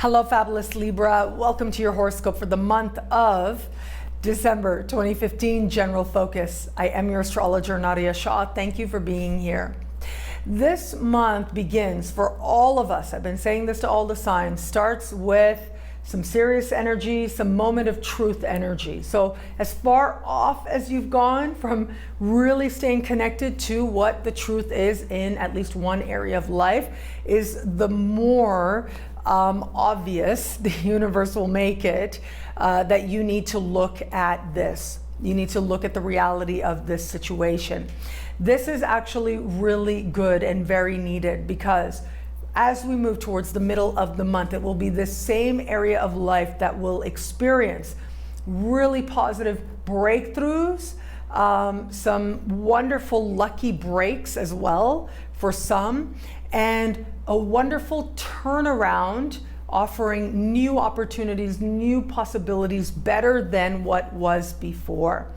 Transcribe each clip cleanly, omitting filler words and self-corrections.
Hello, fabulous Libra. Welcome to your horoscope for the month of December 2015, General Focus. I am your astrologer, Nadiya Shah. Thank you for being here. This month begins for all of us. I've been saying this to all the signs, starts with some serious energy, some moment of truth energy. So as far off as you've gone from really staying connected to what the truth is in at least one area of life, is the more obvious the universe will make it that you need to look at this. You need to look at the reality of this situation. This is actually really good and very needed, because as we move towards the middle of the month, it will be the same area of life that will experience really positive breakthroughs, some wonderful lucky breaks as well for some, and a wonderful turnaround offering new opportunities, new possibilities, better than what was before.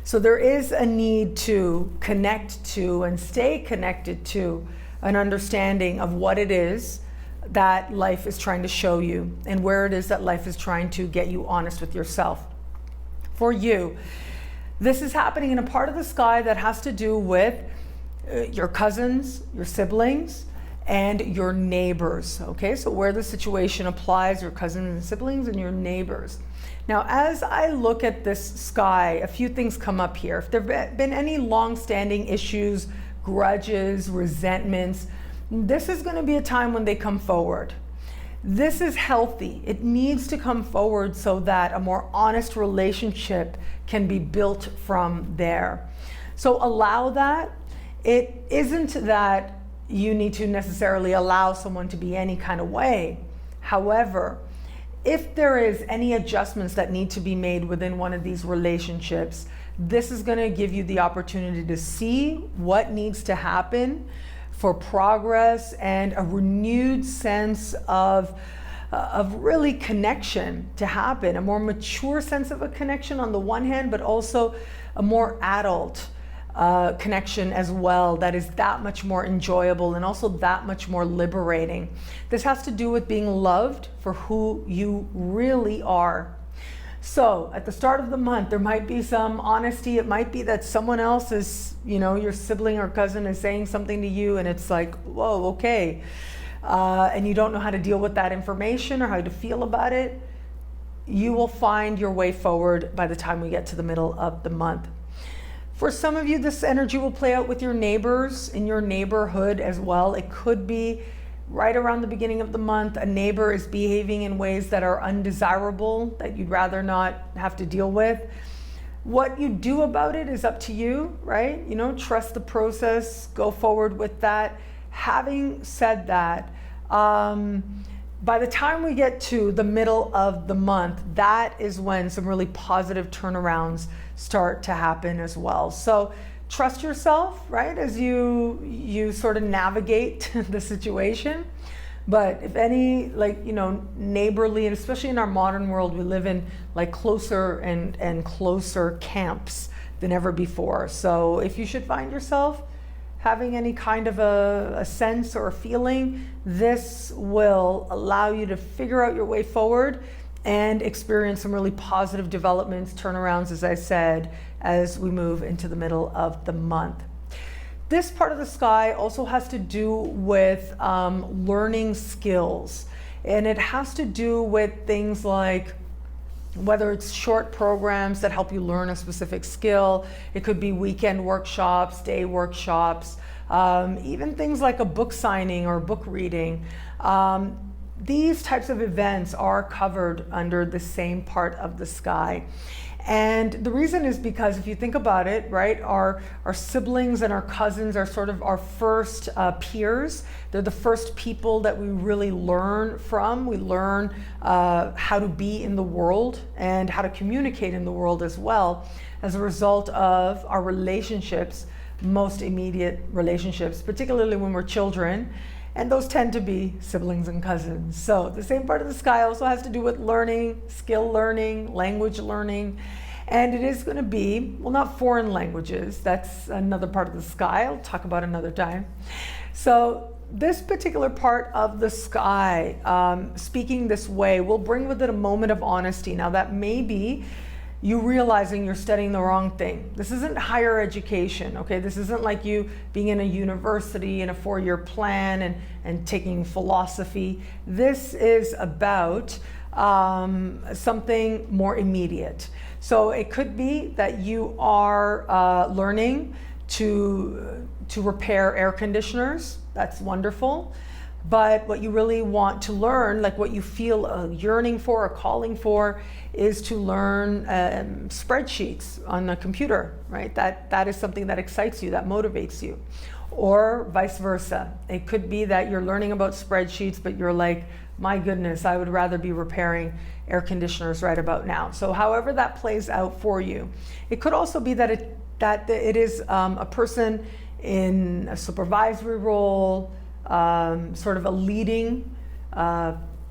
So there is a need to connect to and stay connected to an understanding of what it is that life is trying to show you and where it is that life is trying to get you honest with yourself. For you, this is happening in a part of the sky that has to do with your cousins, your siblings, and your neighbors. Okay, so where the situation applies, your cousins and siblings and your neighbors. Now, as I look at this sky, a few things come up here. If there have been any long-standing issues, grudges, resentments, this is going to be a time when they come forward. This is healthy. It needs to come forward so that a more honest relationship can be built from there. So allow that. It isn't that you need to necessarily allow someone to be any kind of way. However, if there is any adjustments that need to be made within one of these relationships, this is going to give you the opportunity to see what needs to happen for progress and a renewed sense of really connection to happen, a more mature sense of a connection on the one hand, but also a more adult connection as well that is that much more enjoyable and also that much more liberating. This has to do with being loved for who you really are. So at the start of the month, there might be some honesty. It might be that someone else is, your sibling or cousin is saying something to you and it's like, whoa, okay. And you don't know how to deal with that information or how to feel about it. You will find your way forward by the time we get to the middle of the month. For some of you, this energy will play out with your neighbors in your neighborhood as well. It could be right around the beginning of the month, a neighbor is behaving in ways that are undesirable, that you'd rather not have to deal with. What you do about it is up to you, right? Trust the process, go forward with that. Having said that, by the time we get to the middle of the month, that is when some really positive turnarounds start to happen as well. So trust yourself, right, as you sort of navigate the situation. But if any, neighborly, and especially in our modern world, we live in closer and closer camps than ever before. So if you should find yourself having any kind of a sense or a feeling, this will allow you to figure out your way forward and experience some really positive developments, turnarounds, as I said, as we move into the middle of the month. This part of the sky also has to do with learning skills. And it has to do with things like whether it's short programs that help you learn a specific skill. It could be weekend workshops, day workshops, even things like a book signing or book reading. These types of events are covered under the same part of the sky. And the reason is because if you think about it, right, our siblings and our cousins are sort of our first peers. They're the first people that we really learn from. We learn how to be in the world and how to communicate in the world as well as a result of our relationships, most immediate relationships, particularly when we're children. And those tend to be siblings and cousins. So the same part of the sky also has to do with learning, skill learning, language learning. And it is going to be, well, not foreign languages. That's another part of the sky. I'll talk about another time. So this particular part of the sky, speaking this way, will bring with it a moment of honesty. Now that may be you realizing you're studying the wrong thing. This isn't higher education, okay? This isn't like you being in a university in a 4-year plan and taking philosophy. This is about something more immediate. So it could be that you are learning to repair air conditioners. That's wonderful. But what you really want to learn, like what you feel a yearning for, a calling for, is to learn spreadsheets on a computer, right? That is something that excites you, that motivates you. Or vice versa. It could be that you're learning about spreadsheets, but you're like, my goodness, I would rather be repairing air conditioners right about now. So however that plays out for you. It could also be that it is a person in a supervisory role, sort of a leading,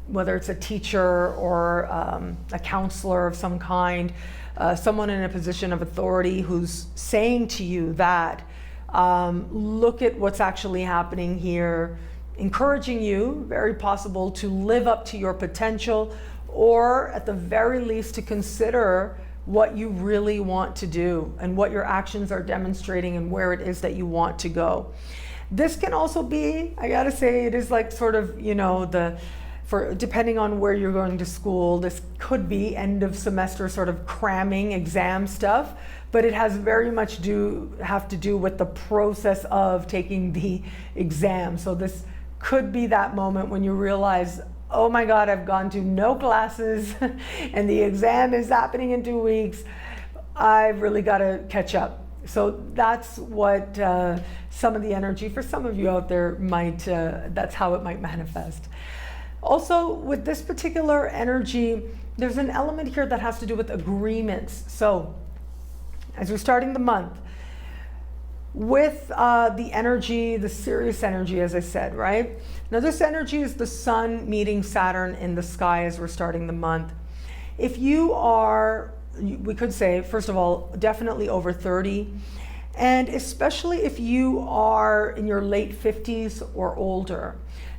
whether it's a teacher or a counselor of some kind, someone in a position of authority who's saying to you that, look at what's actually happening here, encouraging you, very possible, to live up to your potential, or at the very least to consider what you really want to do and what your actions are demonstrating and where it is that you want to go. This can also be, I gotta say, it is like sort of, you know, depending on where you're going to school, this could be end of semester sort of cramming exam stuff, but it has very much have to do with the process of taking the exam. So this could be that moment when you realize, oh my God, I've gone to no classes and the exam is happening in 2 weeks. I've really got to catch up. So that's what some of the energy for some of you out there might, that's how it might manifest. Also, with this particular energy, there's an element here that has to do with agreements. So as we're starting the month, with the energy, the Sirius energy, as I said, right? Now this energy is the sun meeting Saturn in the sky as we're starting the month. If you are, we could say, first of all, definitely over 30, and especially if you are in your late 50s or older,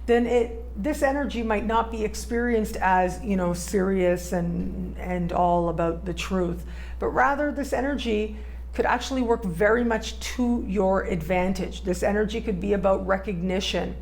then this energy might not be experienced as, you know, serious and all about the truth, but rather this energy could actually work very much to your advantage. This energy could be about recognition.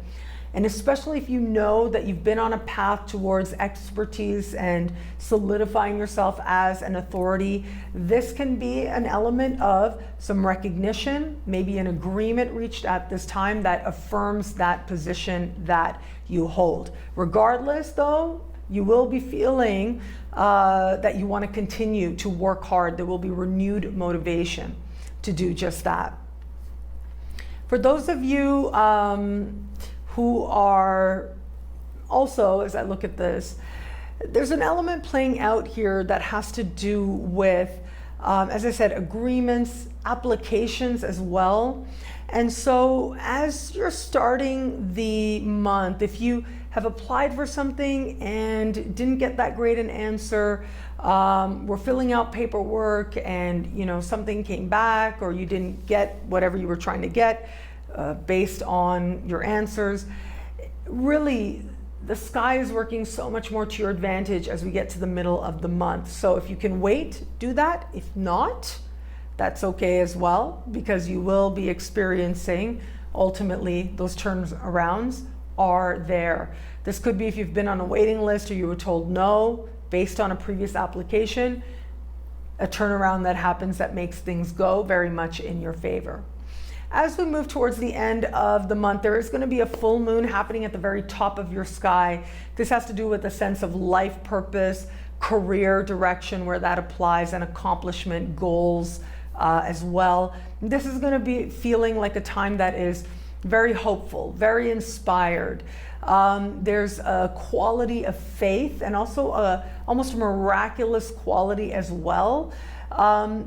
And especially if you know that you've been on a path towards expertise and solidifying yourself as an authority, this can be an element of some recognition, maybe an agreement reached at this time that affirms that position that you hold. Regardless though, you will be feeling that you want to continue to work hard. There will be renewed motivation to do just that. For those of you who are also, as I look at this, there's an element playing out here that has to do with, as I said, agreements, applications as well. And so as you're starting the month, if you have applied for something and didn't get that great an answer, we're filling out paperwork and, you know, something came back or you didn't get whatever you were trying to get based on your answers, really the sky is working so much more to your advantage as we get to the middle of the month. So if you can wait, do that. If not, that's okay as well, because you will be experiencing ultimately those turnarounds are there. This could be if you've been on a waiting list or you were told no based on a previous application, a turnaround that happens that makes things go very much in your favor. As we move towards the end of the month, there is going to be a full moon happening at the very top of your sky. This has to do with a sense of life purpose, career direction, where that applies, and accomplishment goals as well. This is going to be feeling like a time that is very hopeful, very inspired. There's a quality of faith and also almost a miraculous quality as well.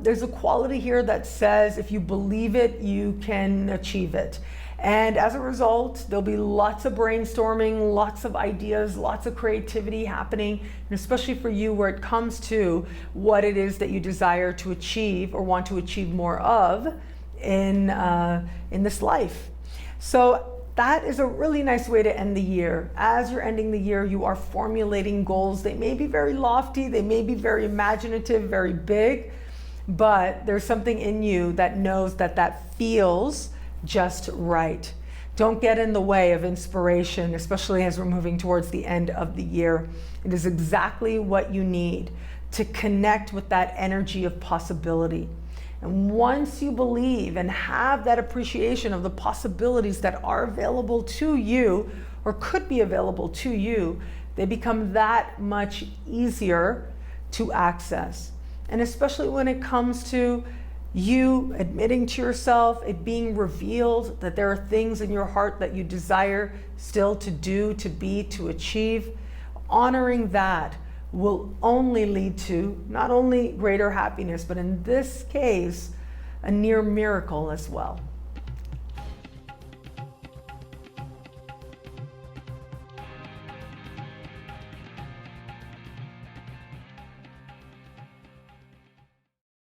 There's a quality here that says if you believe it, you can achieve it. And as a result, there'll be lots of brainstorming, lots of ideas, lots of creativity happening, and especially for you where it comes to what it is that you desire to achieve or want to achieve more of in this life. So that is a really nice way to end the year. As you're ending the year, you are formulating goals. They may be very lofty, they may be very imaginative, very big, but there's something in you that knows that that feels just right. Don't get in the way of inspiration, especially as we're moving towards the end of the year. It is exactly what you need to connect with that energy of possibility. And once you believe and have that appreciation of the possibilities that are available to you or could be available to you, they become that much easier to access. And especially when it comes to you admitting to yourself, it being revealed that there are things in your heart that you desire still to do, to be, to achieve, honoring that will only lead to not only greater happiness, but in this case, a near miracle as well.